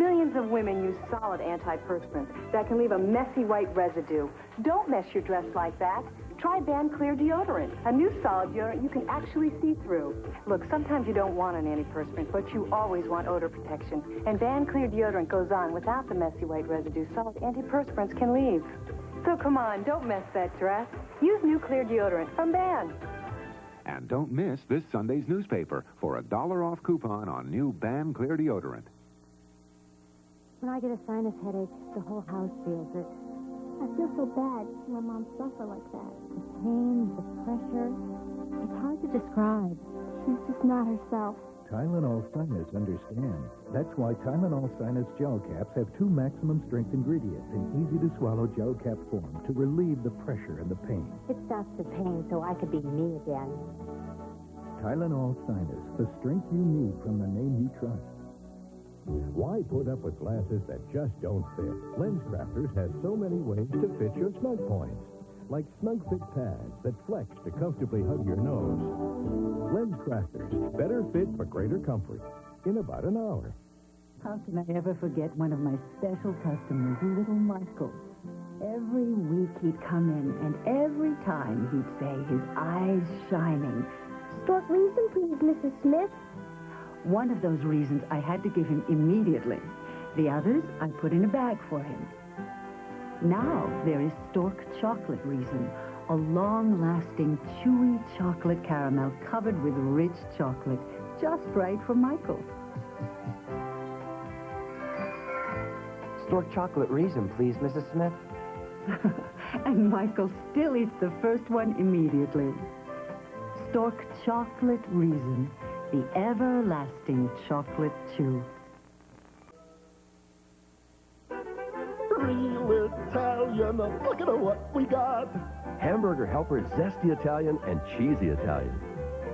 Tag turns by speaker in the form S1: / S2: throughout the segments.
S1: Millions of women use solid antiperspirant that can leave a messy white residue. Don't mess your dress like that. Try Clear Deodorant, a new solid deodorant you can actually see through. Look, sometimes you don't want an antiperspirant, but you always want odor protection. And Clear Deodorant goes on without the messy white residue solid antiperspirants can leave. So come on, don't mess that dress. Use new Clear Deodorant from Ban.
S2: And don't miss this Sunday's newspaper for a $1 off coupon on new Ban Clear Deodorant.
S3: When I get a sinus headache, the whole house feels it. I feel so bad when Mom suffer like that. The pain, the pressure, it's hard to describe. She's just not herself.
S4: Tylenol Sinus understands. That's why Tylenol Sinus gel caps have 2 maximum strength ingredients in easy-to-swallow gel cap form to relieve the pressure and the pain.
S3: It stops the pain so I could be me again.
S4: Tylenol Sinus, the strength you need from the name you trust. Why put up with glasses that just don't fit? LensCrafters has so many ways to fit your snug points. Like snug fit pads that flex to comfortably hug your nose. LensCrafters, better fit for greater comfort in about an hour.
S5: How can I ever forget one of my special customers, little Michael? Every week he'd come in, and every time he'd say, his eyes shining,
S3: Stork, Riesen, please, Mrs. Smith.
S5: one of those reasons I had to give him immediately. The others I put in a bag for him. Now there is Stork Chocolate Riesen, a long-lasting, chewy chocolate caramel covered with rich chocolate, just right for Michael.
S6: Stork Chocolate Riesen, please, Mrs. Smith.
S5: And Michael still eats the first one immediately. Stork Chocolate Riesen, the everlasting chocolate chew.
S7: Real Italian, look at what we got.
S8: Hamburger Helper, zesty Italian and cheesy Italian.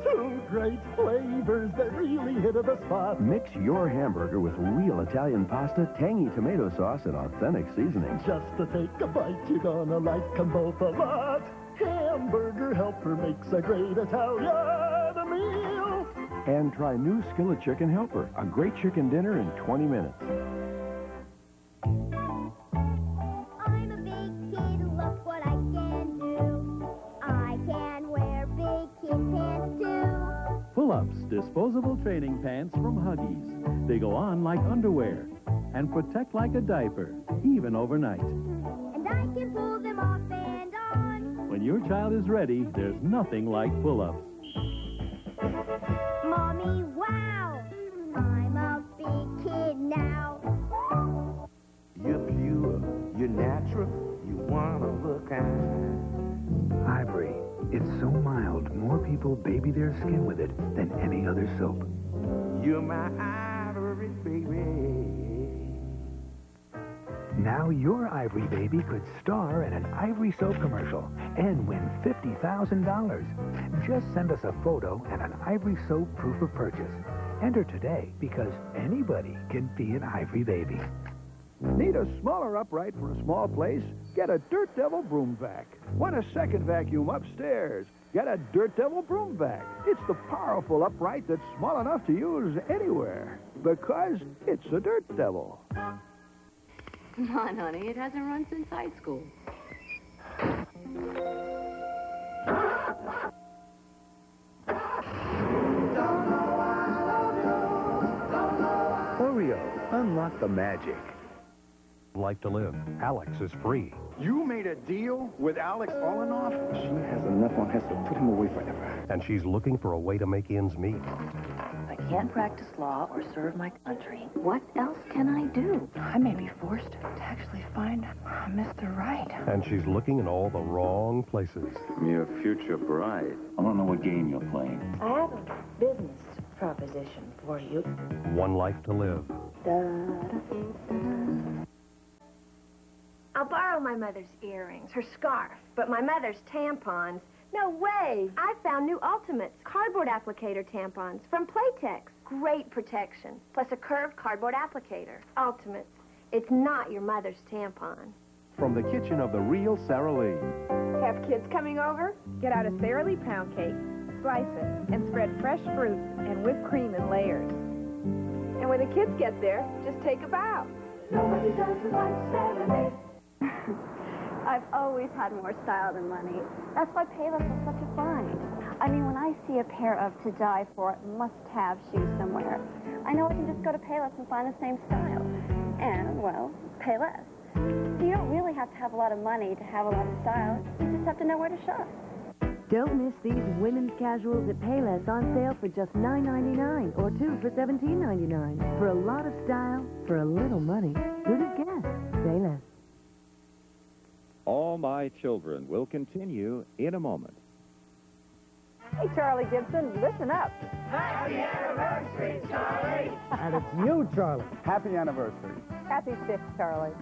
S7: 2 great flavors that really hit the spot.
S8: Mix your hamburger with real Italian pasta, tangy tomato sauce, and authentic seasoning.
S7: Just to take a bite, you're gonna like them both a lot. Hamburger Helper makes a great Italian meal.
S8: And try new Skillet Chicken Helper, a great chicken dinner in 20 minutes.
S9: I'm a big kid, look what I can do. I can wear big kid pants too.
S10: Pull-ups, disposable training pants from Huggies. They go on like underwear and protect like a diaper, even overnight.
S9: And I can pull them off and on.
S10: When your child is ready, there's nothing like pull-ups.
S9: Mommy, wow! I'm a big kid now.
S11: You're pure, you're natural, you wanna look kind.
S12: Ivory. It's so mild, more people baby their skin with it than any other soap.
S11: You're my ivory baby.
S12: Now your Ivory baby could star in an Ivory Soap commercial and win $50,000. Just send us a photo and an Ivory Soap proof of purchase. Enter today because anybody can be an Ivory baby.
S13: Need a smaller upright for a small place? Get a Dirt Devil Broom Vac. Want a second vacuum upstairs? Get a Dirt Devil Broom Vac. It's the powerful upright that's small enough to use anywhere because it's a Dirt Devil.
S14: Come on, honey. It hasn't run since high school.
S12: Oreo, unlock the magic.
S15: Like to live. Alex is free.
S16: You made a deal with Alex Olenoff?
S15: She has enough on us to put him away forever. And she's looking for a way to make ends meet.
S14: I can't practice law or serve my country. What else can I do? I may be forced to actually find Mr. Right.
S15: And she's looking in all the wrong places.
S17: Your future bride. I don't know what game you're playing.
S14: I have a business proposition for you.
S15: One life to live.
S18: I'll borrow my mother's earrings, her scarf, but my mother's tampons. No way! I found new Ultimates, cardboard applicator tampons from Playtex. Great protection, plus a curved cardboard applicator. Ultimates. It's not your mother's tampon.
S8: From the kitchen of the real Sara Lee.
S19: Have kids coming over? Get out a Sara Lee pound cake, slice it, and spread fresh fruit and whipped cream in layers. And when the kids get there, just take a bow.
S9: Nobody does it like Saturday. I've always had more style than money. That's why Payless was such a find. I mean, when I see a pair of to die for must-have shoes somewhere, I know I can just go to Payless and find the same style. And, well, pay less. So you don't really have to have a lot of money to have a lot of style. You just have to know where to shop.
S20: Don't miss these women's casuals at Payless on sale for just $9.99 or 2 for $17.99. For a lot of style, for a little money. Good as guess. Payless.
S21: All My Children will continue in a moment.
S19: Hey, Charlie Gibson, listen up.
S11: Happy anniversary, Charlie!
S22: And it's you, Charlie. Happy anniversary.
S19: Happy 5th, Charlie.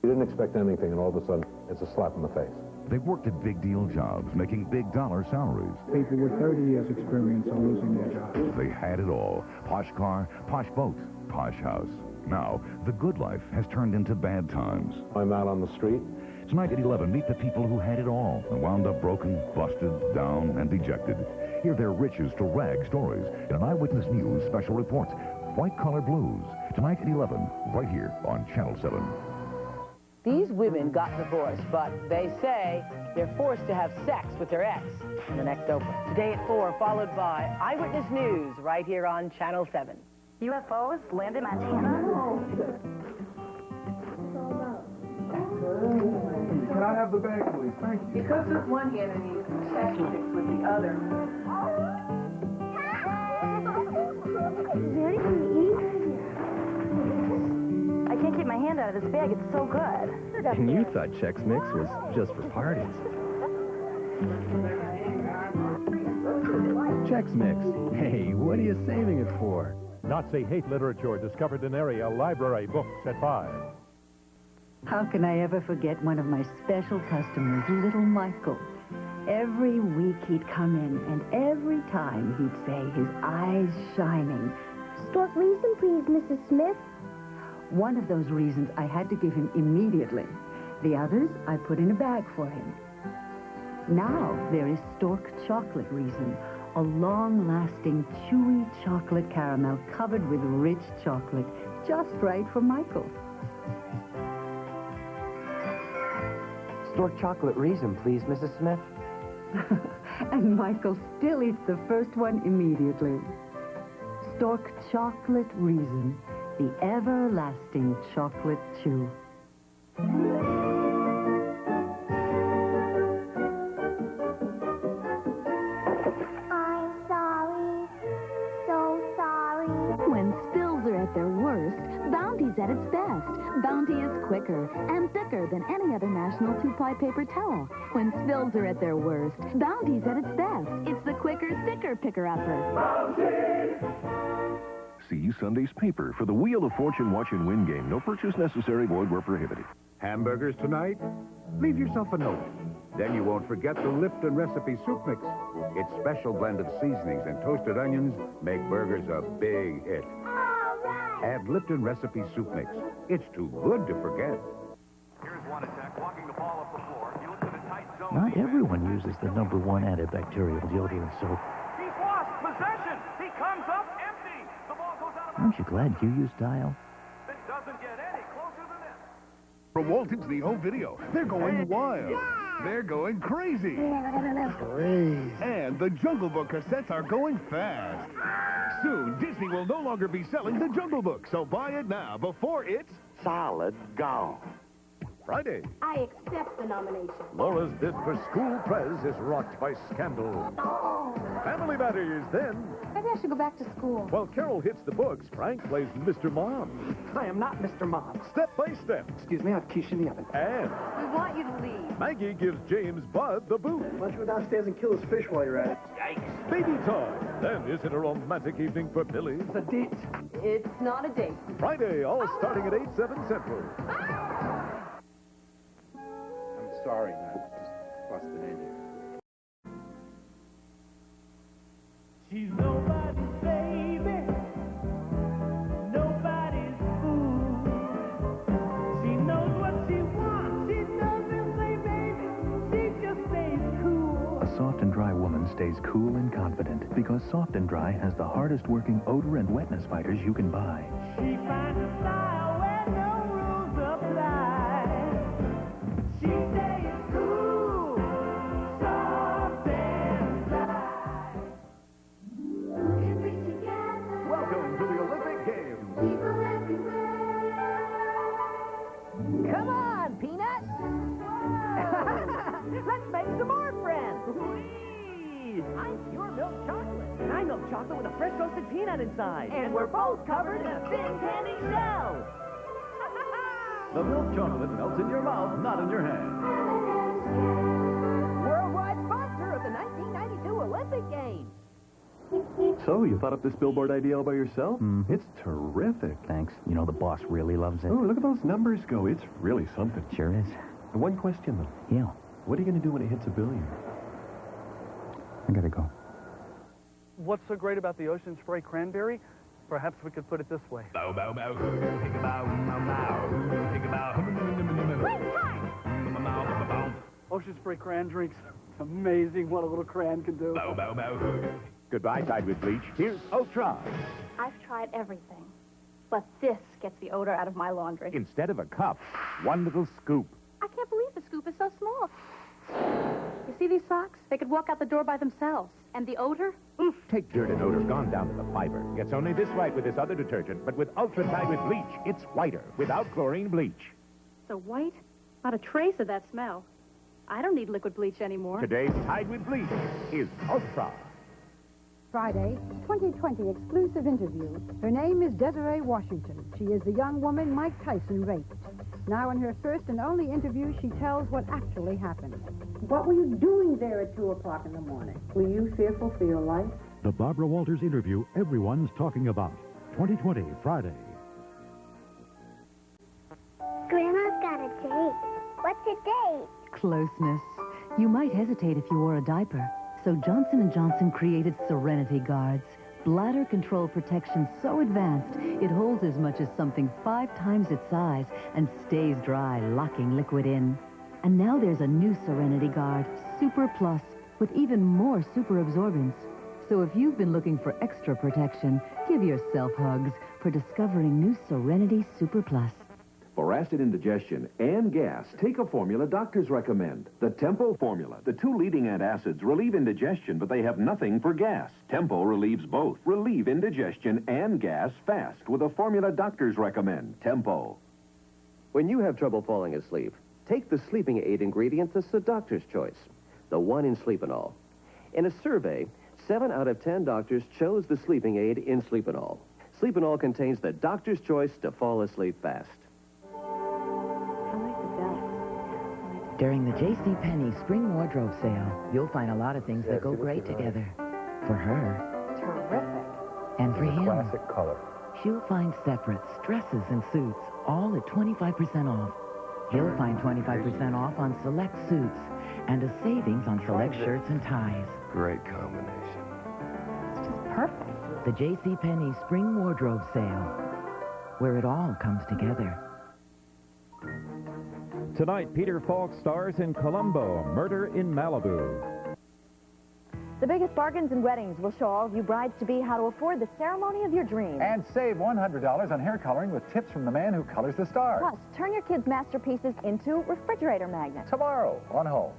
S23: You didn't expect anything, and all of a sudden, it's a slap in the face.
S2: They've worked at big deal jobs, making big dollar salaries.
S24: People with 30 years experience are losing their jobs.
S2: They had it all. Posh car, posh boat, posh house. Now, the good life has turned into bad times.
S23: I'm out on the street.
S2: Tonight at 11, meet the people who had it all and wound up broken, busted, down, and dejected. Hear their riches to rag stories in an Eyewitness News special report, White Collar Blues. Tonight at 11, right here on Channel 7.
S25: These women got divorced, but they say they're forced to have sex with their ex in the next Oprah. Today at 4, followed by Eyewitness News right here on Channel 7.
S26: UFOs land in Montana?
S22: Can I have the bag, please? Thank you.
S19: Because with one hand, I need section with the other.
S3: Is there anything to eat? I can't keep my hand out of this bag. It's so good.
S8: And you thought Chex Mix was just for parties.
S10: Chex Mix. Hey, what are you saving it for? Nazi hate literature discovered in area library books at 5.
S5: How can I ever forget one of my special customers, little Michael? Every week he'd come in, and every time he'd say, his eyes shining,
S9: Stork, Riesen, please, Mrs. Smith.
S5: one of those reasons I had to give him immediately. The others I put in a bag for him. Now there is Stork chocolate Riesen, a long-lasting, chewy chocolate caramel covered with rich chocolate, just right for Michael.
S6: Stork chocolate Riesen, please, Mrs. Smith.
S5: And Michael still eats the first one immediately. Stork chocolate Riesen, the everlasting chocolate chew.
S9: I'm sorry. So sorry.
S27: When spills are at their worst, Bounty's at its best. Bounty is quicker and thicker than any other national 2-ply paper towel. When spills are at their worst, Bounty's at its best. It's the quicker, thicker picker-upper.
S23: Bounty!
S2: See Sunday's paper for the Wheel of Fortune Watch and Win game. No purchase necessary, void where prohibited.
S13: Hamburgers tonight? Leave yourself a note. Then you won't forget the Lipton Recipe Soup Mix. Its special blend of seasonings and toasted onions make burgers a big hit. Add Lipton Recipe Soup Mix. It's too good to forget.
S28: Here's one attack, walking the ball up the floor. He looks at a tight zone.
S29: Not everyone uses the #1 antibacterial deodorant soap.
S28: He's lost possession. He comes up empty. The ball goes out of
S29: Aren't you glad you used Dial?
S28: It doesn't get any closer than this.
S30: From Walt Disney Home Video, they're going wild. They're going crazy.
S22: Crazy.
S30: And the Jungle Book cassettes are going fast. Soon, Disney will no longer be selling the Jungle Book, so buy it now before it's solid gone. Friday.
S9: I accept the nomination.
S30: Laura's bid for school prez is rocked by scandal. Family Matters, then.
S9: Maybe I should go back to school.
S30: While Carol hits the books, Frank plays Mr. Mom.
S22: I am not Mr. Mom.
S30: Step by step.
S22: Excuse me, I have quiche in the oven.
S30: And
S19: We want you to leave.
S30: Maggie gives James Bud the boot.
S22: Why don't you go downstairs and kill his fish while you're at it?
S30: Yikes. Baby time. Then is it a romantic evening for Billy?
S22: It's a date.
S19: It's not a date.
S30: Friday, all starting at 8/7 Central.
S16: I'm sorry, man. Just busted in here.
S11: She's nobody's baby, nobody's fool. She knows what she wants, she doesn't say baby, she just stays cool.
S12: A soft and dry woman's stays cool and confident because Soft and Dry has the hardest working odor and wetness fighters you can buy.
S11: She finds a style where no rules apply. She stays cool, soft and dry.
S30: Welcome to the Olympic Games.
S25: Come on, Peanut! Let's make some more friends! Whee! I'm pure milk chocolate. And I'm milk chocolate with a fresh roasted peanut inside. And we're both covered in a thin candy shell.
S10: The milk chocolate melts in your mouth, not in your hand.
S25: Worldwide sponsor of the 1992 Olympic Games.
S8: So, you thought up this billboard idea all by yourself? It's terrific.
S29: Thanks. You know, the boss really loves it.
S8: Oh, look at those numbers go. It's really something.
S29: Sure is.
S8: One question, though.
S29: Yeah.
S8: What are you going to do when it hits $1 billion?
S29: I gotta go.
S1: What's so great about the Ocean Spray Cranberry? Perhaps we could put it this way.
S30: Bow, bow, bow, think about, bow, bow, think about,
S1: Ocean Spray Cran drinks. Amazing what a little cran can do.
S30: bow, bow, bow. Goodbye, Tide with Bleach. Here's Ultra.
S9: I've tried everything, but this gets the odor out of my laundry.
S30: Instead of a cup, one little scoop.
S9: I can't believe the scoop is so small. You see these socks? They could walk out the door by themselves. And the odor? Oof.
S30: Take dirt and odor gone down to the fiber. Gets only this white with this other detergent, but with Ultra Tide with Bleach, it's whiter without chlorine bleach.
S9: So white? Not a trace of that smell. I don't need liquid bleach anymore.
S30: Today's Tide with Bleach is Ultra.
S4: Friday, 2020 exclusive interview. Her name is Desiree Washington. She is the young woman Mike Tyson raped. Now in her first and only interview, she tells what actually happened.
S5: What were you doing there at 2 o'clock in the morning? Were you fearful for your life?
S7: The Barbara Walters interview everyone's talking about. 2020, Friday.
S14: Grandma's got a date. What's a date?
S15: Closeness. You might hesitate if you wore a diaper. So Johnson & Johnson created Serenity Guards. Bladder control protection so advanced, it holds as much as something 5 times its size and stays dry, locking liquid in. And now there's a new Serenity Guard, Super Plus, with even more super absorbance. So if you've been looking for extra protection, give yourself hugs for discovering new Serenity Super Plus.
S8: For acid indigestion and gas, take a formula doctors recommend. The Tempo formula. The 2 leading antacids relieve indigestion, but they have nothing for gas. Tempo relieves both. Relieve indigestion and gas fast with a formula doctors recommend. Tempo.
S17: When you have trouble falling asleep, take the sleeping aid ingredient that's the doctor's choice, the one in Sleepinol. In a survey, 7 out of 10 doctors chose the sleeping aid in Sleepinol. Sleepinol contains the doctor's choice to fall asleep fast.
S25: During the JCPenney Spring Wardrobe Sale, you'll find a lot of things that go great together. For her.
S9: Terrific.
S25: And for him.
S23: Classic color.
S25: She'll find separates, dresses, and suits, all at 25% off. He'll find 25% off on select suits and a savings on select shirts and ties.
S8: Great combination.
S9: It's just perfect.
S25: The JCPenney Spring Wardrobe Sale, where it all comes together.
S18: Tonight, Peter Falk stars in Columbo, Murder in Malibu.
S20: The biggest bargains in weddings will show all of you brides-to-be how to afford the ceremony of your dreams.
S21: And save $100 on hair coloring with tips from the man who colors the stars.
S20: Plus, turn your kids' masterpieces into refrigerator magnets.
S21: Tomorrow on Home.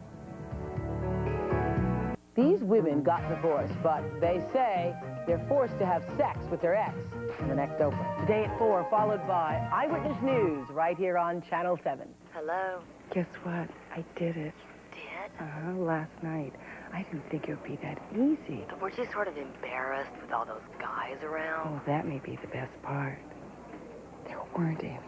S25: These women got divorced, but they say they're forced to have sex with their ex in the next Oprah. Today at 4, followed by Eyewitness News right here on Channel 7.
S24: Hello.
S31: Guess what? I did it.
S24: Did?
S31: Last night. I didn't think it would be that easy.
S24: Weren't you sort of embarrassed with all those guys around?
S31: Oh, that may be the best part. There weren't any.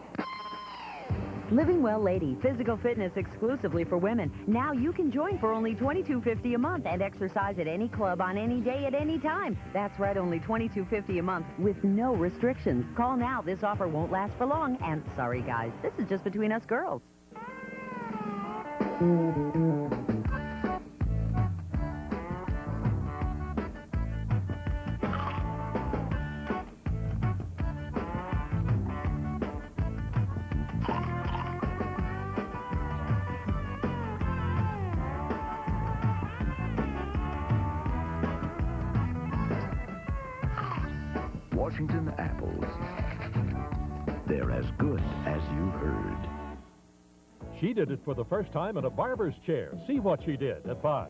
S32: Living Well Lady, physical fitness exclusively for women. Now you can join for only $22.50 a month and exercise at any club on any day at any time. That's right, only $22.50 a month with no restrictions. Call now. This offer won't last for long. And sorry, guys, this is just between us girls.
S2: Washington apples. They're as good as you've heard.
S3: She did it for the first time in a barber's chair. See what she did at 5.